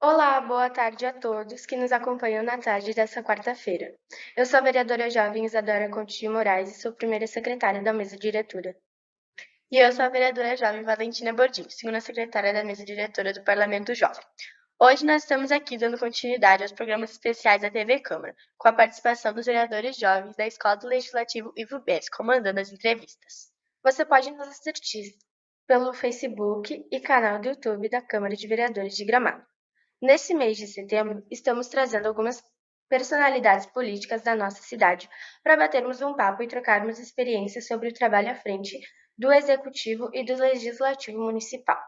Olá, boa tarde a todos que nos acompanham na tarde dessa quarta-feira. Eu sou a vereadora jovem Isadora Conte de Moraes e sou primeira secretária da mesa diretora. E eu sou a vereadora jovem Valentina Bordin, segunda secretária da mesa diretora do Parlamento Jovem. Hoje nós estamos aqui dando continuidade aos programas especiais da TV Câmara, com a participação dos vereadores jovens da Escola do Legislativo Ivo Bess, comandando as entrevistas. Você pode nos assistir pelo Facebook e canal do YouTube da Câmara de Vereadores de Gramado. Nesse mês de setembro, estamos trazendo algumas personalidades políticas da nossa cidade para batermos um papo e trocarmos experiências sobre o trabalho à frente do Executivo e do Legislativo Municipal.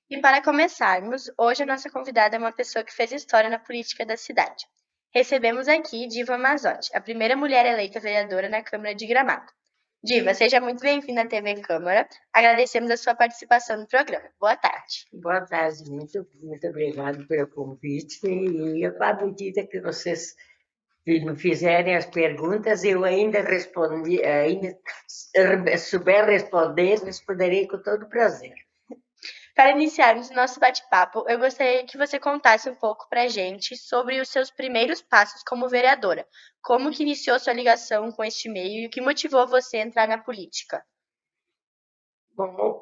E para começarmos, hoje a nossa convidada é uma pessoa que fez história na política da cidade. Recebemos aqui Diva Mazzotti, a primeira mulher eleita vereadora na Câmara de Gramado. Diva, seja muito bem-vinda à TV Câmara. Agradecemos a sua participação no programa. Boa tarde. Boa tarde, muito obrigado pelo convite. E à medida que vocês me fizerem as perguntas, eu ainda souber responder, responderei com todo prazer. Para iniciarmos o nosso bate-papo, eu gostaria que você contasse um pouco para a gente sobre os seus primeiros passos como vereadora. Como que iniciou sua ligação com este meio e o que motivou você a entrar na política? Bom,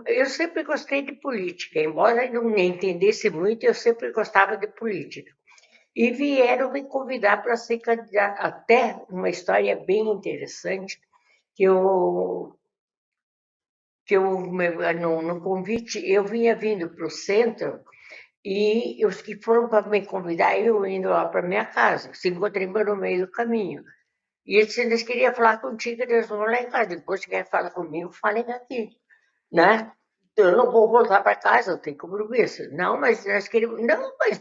eu sempre gostei de política, embora eu não entendesse muito, eu sempre gostava de política. E vieram me convidar para ser candidata, até uma história bem interessante, que no convite, eu vinha vindo para o centro e os que foram para me convidar, eu indo lá para minha casa, se encontrei no meio do caminho. E eles queriam falar contigo, eles vão lá em casa. Depois, se quer falar comigo, falem aqui, né? Eu não vou voltar para casa, eu tenho compromisso. Não, mas nós queremos. Não, mas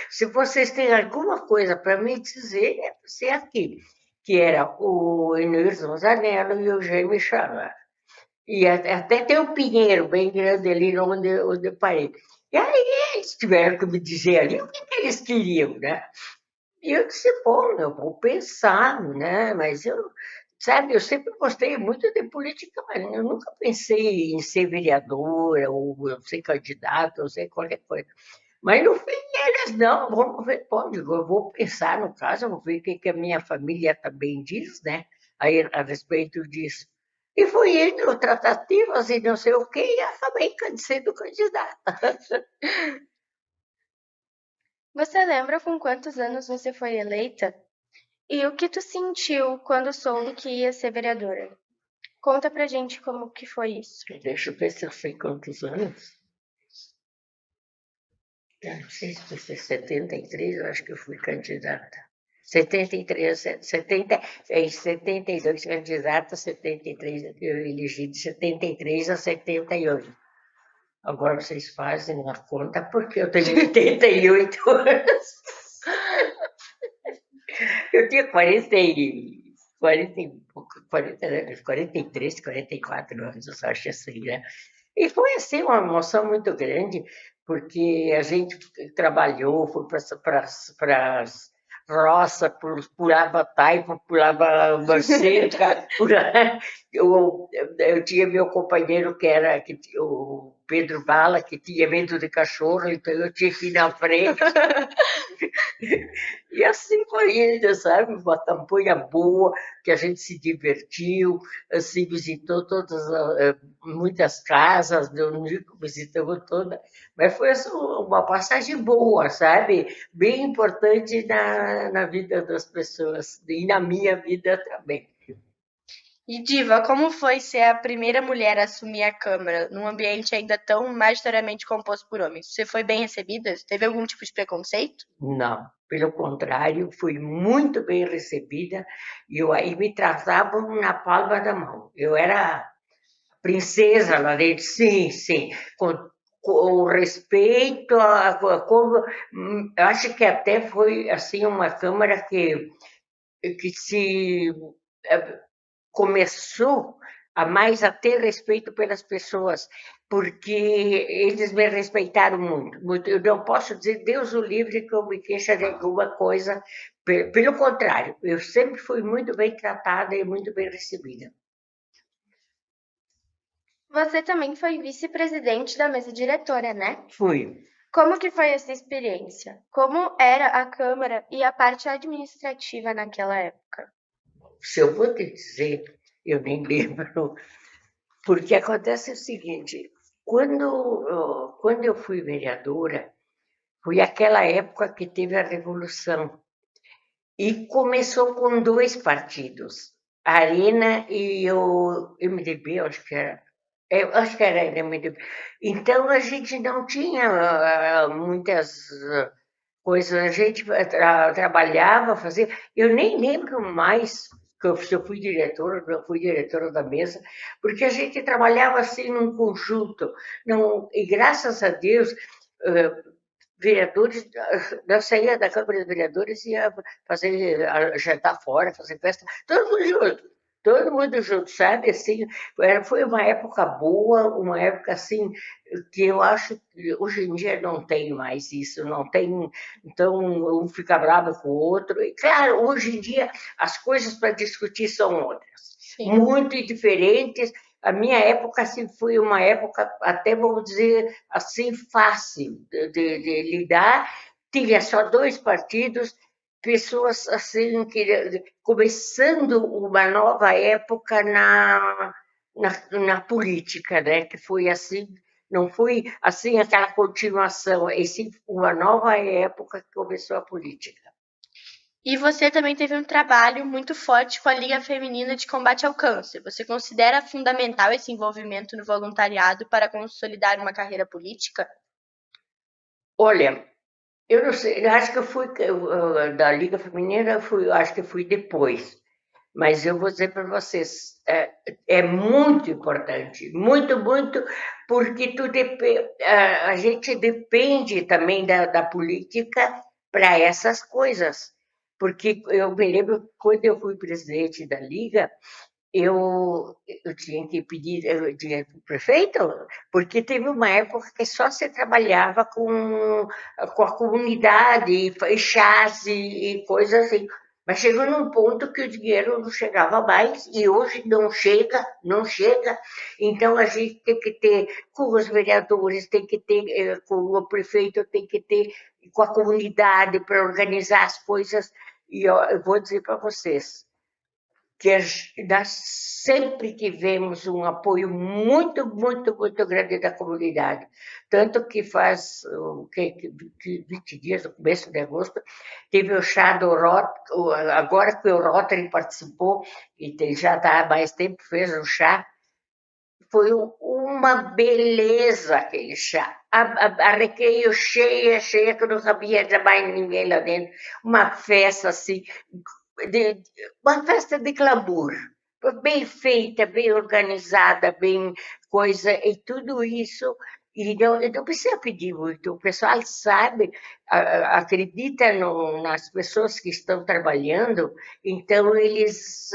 se vocês têm alguma coisa para me dizer, é para ser aqui. Que era o Enilson Zanello e o Jaime Chama. E até tem um pinheiro bem grande ali onde eu parei. E aí eles tiveram que me dizer ali o que eles queriam, né? E eu disse, bom, eu vou pensar, né? Mas sabe, eu sempre gostei muito de política, mas eu nunca pensei em ser vereadora, ou ser candidata, ou ser qualquer coisa. Mas no fim, eles não, vamos ver, bom, digo, eu vou pensar no caso, eu vou ver o que a minha família também diz, né? Aí, a respeito disso. E fui indo, tratativas e não sei o quê, e acabei sendo candidata. Você lembra com quantos anos você foi eleita? E o que tu sentiu quando soube que ia ser vereadora? Conta pra gente como que foi isso. Deixa eu ver se eu sei quantos anos. Eu não sei se foi 73, eu acho que eu fui candidata. 73, 70, em 72 candidata, 73 eu elegi de 73 a 78. Agora vocês fazem a conta, porque eu tenho 88 anos. Eu tinha 43, 44 anos, eu acho assim, né? E foi assim uma emoção muito grande, porque a gente trabalhou, foi para as roça, pulava taipa, pulava manceca, eu tinha meu companheiro o Pedro Bala, que tinha medo de cachorro, então eu tinha que ir na frente. E assim foi indo, sabe? Uma campanha boa, que a gente se divertiu, assim, visitou muitas casas, visitamos toda, mas foi assim, uma passagem boa, sabe? Bem importante na vida das pessoas e na minha vida também. E Diva, como foi ser a primeira mulher a assumir a Câmara, num ambiente ainda tão majoritariamente composto por homens? Você foi bem recebida? Teve algum tipo de preconceito? Não, pelo contrário, fui muito bem recebida e aí me tratavam na palma da mão. Eu era princesa lá dentro, sim, sim, com o respeito, acho que até foi assim uma câmara que se começou a ter respeito pelas pessoas, porque eles me respeitaram muito, muito. Eu não posso dizer, Deus o livre, que eu me queixa de alguma coisa. Pelo contrário, eu sempre fui muito bem tratada e muito bem recebida. Você também foi vice-presidente da mesa diretora, né? Fui. Como que foi essa experiência? Como era a Câmara e a parte administrativa naquela época? Se eu vou te dizer, eu nem lembro, porque acontece o seguinte, quando eu fui vereadora, foi aquela época que teve a Revolução. E começou com dois partidos, a Arena e o MDB, acho que era MDB. Então a gente não tinha muitas coisas, a gente trabalhava, fazia. Eu nem lembro mais que se eu fui diretora, não fui diretora da mesa, porque a gente trabalhava assim num conjunto. Não, e graças a Deus, eh, vereadores, eu saía da Câmara de Vereadores e ia fazer, jantar fora, fazer festa, todo mundo junto, sabe? Assim, foi uma época boa, uma época assim, que eu acho que hoje em dia não tem mais isso, não tem, então um fica bravo com o outro, e claro, hoje em dia as coisas para discutir são outras, Sim. muito diferentes. A minha época assim, foi uma época, até vamos dizer, assim, fácil de lidar. Tinha só dois partidos, pessoas assim, começando uma nova época na política, né? Que foi assim, não foi assim aquela continuação, e sim uma nova época que começou a política. E você também teve um trabalho muito forte com a Liga Feminina de Combate ao Câncer. Você considera fundamental esse envolvimento no voluntariado para consolidar uma carreira política? Olha, eu não sei, eu acho que da Liga Feminina, eu acho que fui depois. Mas eu vou dizer para vocês, é muito importante, muito, muito, porque a gente depende também da política para essas coisas. Porque eu me lembro, quando eu fui presidente da Liga, eu tinha que pedir dinheiro para o prefeito, porque teve uma época que só se trabalhava com a comunidade, e chás e coisas assim. Mas chegou num ponto que o dinheiro não chegava mais, e hoje não chega, não chega. Então a gente tem que ter com os vereadores, tem que ter com o prefeito, tem que ter com a comunidade para organizar as coisas. E ó, eu vou dizer para vocês, que nós sempre tivemos um apoio muito, muito, muito grande da comunidade. Tanto que faz 20 dias, no começo de agosto, teve o chá do Rotary, agora que o Rotary participou, e já está há mais tempo, fez o chá, foi uma beleza aquele chá. A Recreio cheia, cheia, que eu não sabia de mais ninguém lá dentro. Uma festa assim, de, uma festa de glamour, bem feita, bem organizada, bem coisa, e tudo isso. E não precisa pedir muito, o pessoal sabe, acredita nas pessoas que estão trabalhando, então eles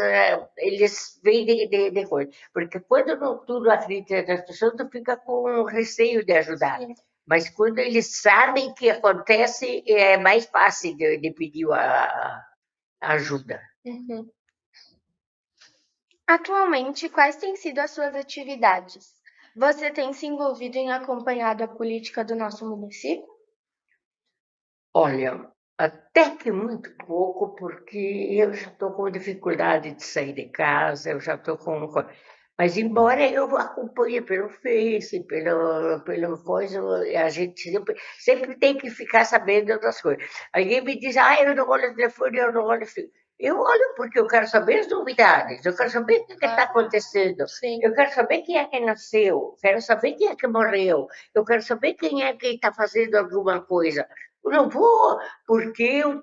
vêm de coisa. Porque quando não, tudo acredita nas pessoas, tu fica com receio de ajudar. Sim. Mas quando eles sabem que acontece, é mais fácil de pedir a ajuda. Uhum. Atualmente, quais têm sido as suas atividades? Você tem se envolvido em acompanhado a política do nosso município? Olha, até que muito pouco, porque eu já estou com dificuldade de sair de casa, eu já estou com. Mas, embora eu acompanhe pelo Face, pelo coisa, a gente sempre tem que ficar sabendo das coisas. Alguém me diz, eu não olho o telefone, eu não olho. Eu olho porque eu quero saber as novidades, eu quero saber o que está acontecendo, Sim. eu quero saber quem é que nasceu, quero saber quem é que morreu, eu quero saber quem é que está fazendo alguma coisa. Eu não vou, porque eu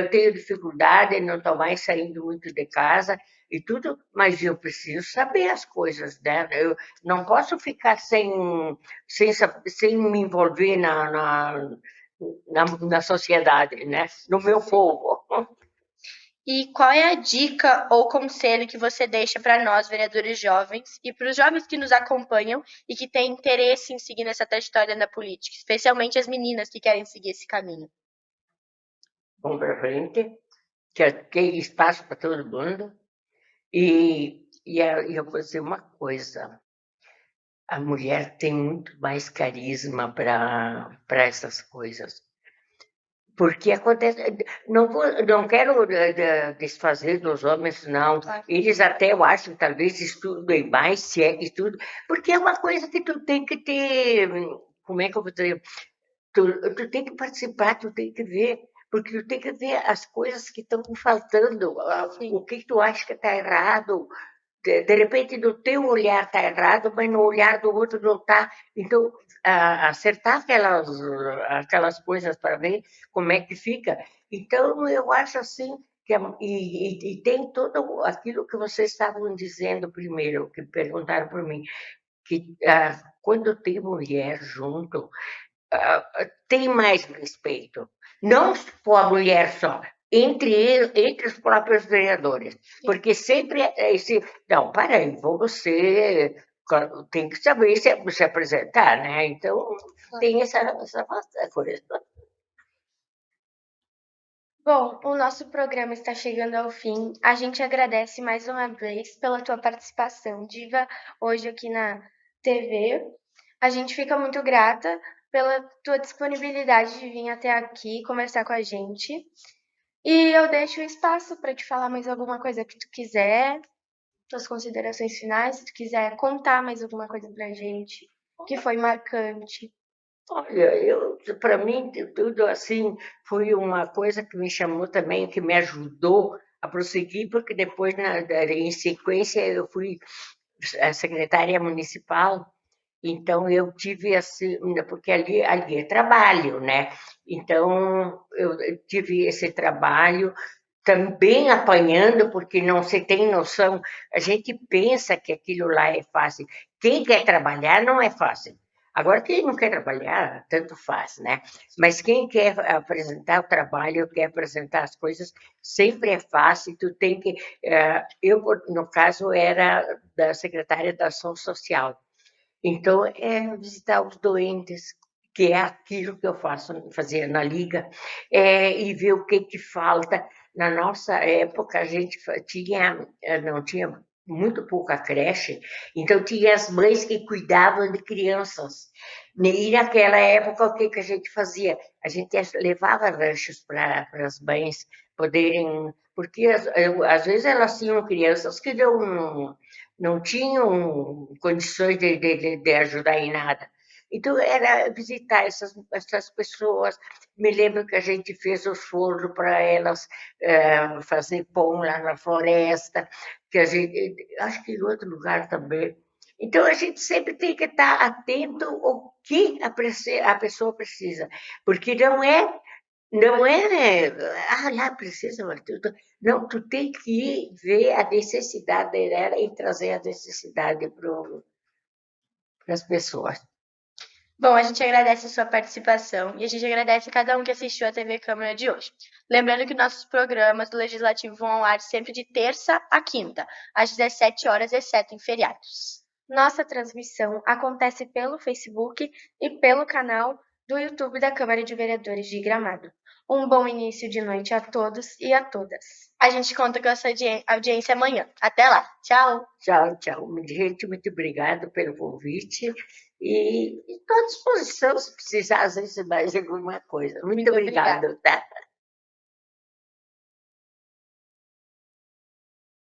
tenho dificuldade, não estou mais saindo muito de casa e tudo, mas eu preciso saber as coisas, né? Eu não posso ficar sem me envolver na sociedade, né? No meu povo. E qual é a dica ou conselho que você deixa para nós, vereadores jovens, e para os jovens que nos acompanham e que têm interesse em seguir nessa trajetória na política, especialmente as meninas que querem seguir esse caminho? Vamos para frente, que tem espaço para todo mundo. E eu vou dizer uma coisa. a mulher tem muito mais carisma para essas coisas. Porque acontece, não quero desfazer dos homens, não. Eles até eu acho que talvez estudem mais, se é que estudam, porque é uma coisa que tu tem que ter, como é que eu vou dizer? Tu tem que participar, tu tem que ver, porque tu tem que ver as coisas que estão faltando, o que tu acha que está errado. De repente, no teu olhar está errado, mas no olhar do outro não está. Então, acertar aquelas coisas para ver como é que fica. Então, eu acho assim, e tem tudo aquilo que vocês estavam dizendo primeiro, que perguntaram por mim, que quando tem mulher junto, tem mais respeito. Não com a mulher só, entre os próprios vereadores. Porque sempre é esse. Não, para aí, você tem que saber se apresentar, né? Então, tem essa coisa. Bom, o nosso programa está chegando ao fim. A gente agradece mais uma vez pela tua participação, Diva, hoje aqui na TV. A gente fica muito grata pela tua disponibilidade de vir até aqui conversar com a gente. E eu deixo o espaço para te falar mais alguma coisa que tu quiser, tuas considerações finais, se tu quiser contar mais alguma coisa pra gente que foi marcante. Olha, para mim, tudo assim, foi uma coisa que me chamou também, que me ajudou a prosseguir, porque depois, em sequência, eu fui a secretária municipal. Então, eu tive assim, porque ali é trabalho, né? Então, eu tive esse trabalho também apanhando, porque não se tem noção. A gente pensa que aquilo lá é fácil. Quem quer trabalhar não é fácil. Agora, quem não quer trabalhar, tanto faz, né? Mas quem quer apresentar o trabalho, quer apresentar as coisas, sempre é fácil. Tu tem que. Eu, no caso, era da secretária da Ação Social. Então, é visitar os doentes, que é aquilo que eu fazia na Liga, e ver o que que falta. Na nossa época, a gente não tinha muito pouca creche, então tinha as mães que cuidavam de crianças. E naquela época, o que que a gente fazia? A gente levava lanches para as mães poderem, porque às vezes elas tinham crianças que não tinham condições de ajudar em nada. Então, era visitar essas pessoas. Me lembro que a gente fez os fornos para elas fazer pão lá na floresta, que a gente, acho que em outro lugar também. Então, a gente sempre tem que estar atento ao que a pessoa precisa, porque não é, lá precisa, mas não, tu tem que ver a necessidade dela e trazer a necessidade para as pessoas. Bom, a gente agradece a sua participação e a gente agradece a cada um que assistiu a TV Câmara de hoje. Lembrando que nossos programas do Legislativo vão ao ar sempre de terça a quinta, às 17 horas, exceto em feriados. Nossa transmissão acontece pelo Facebook e pelo canal do YouTube da Câmara de Vereadores de Gramado. Um bom início de noite a todos e a todas. A gente conta com essa audiência amanhã. Até lá. Tchau! Tchau, tchau. Gente, muito obrigado pelo convite e estou à disposição se precisar, às vezes, mais alguma coisa. Muito obrigado, tá?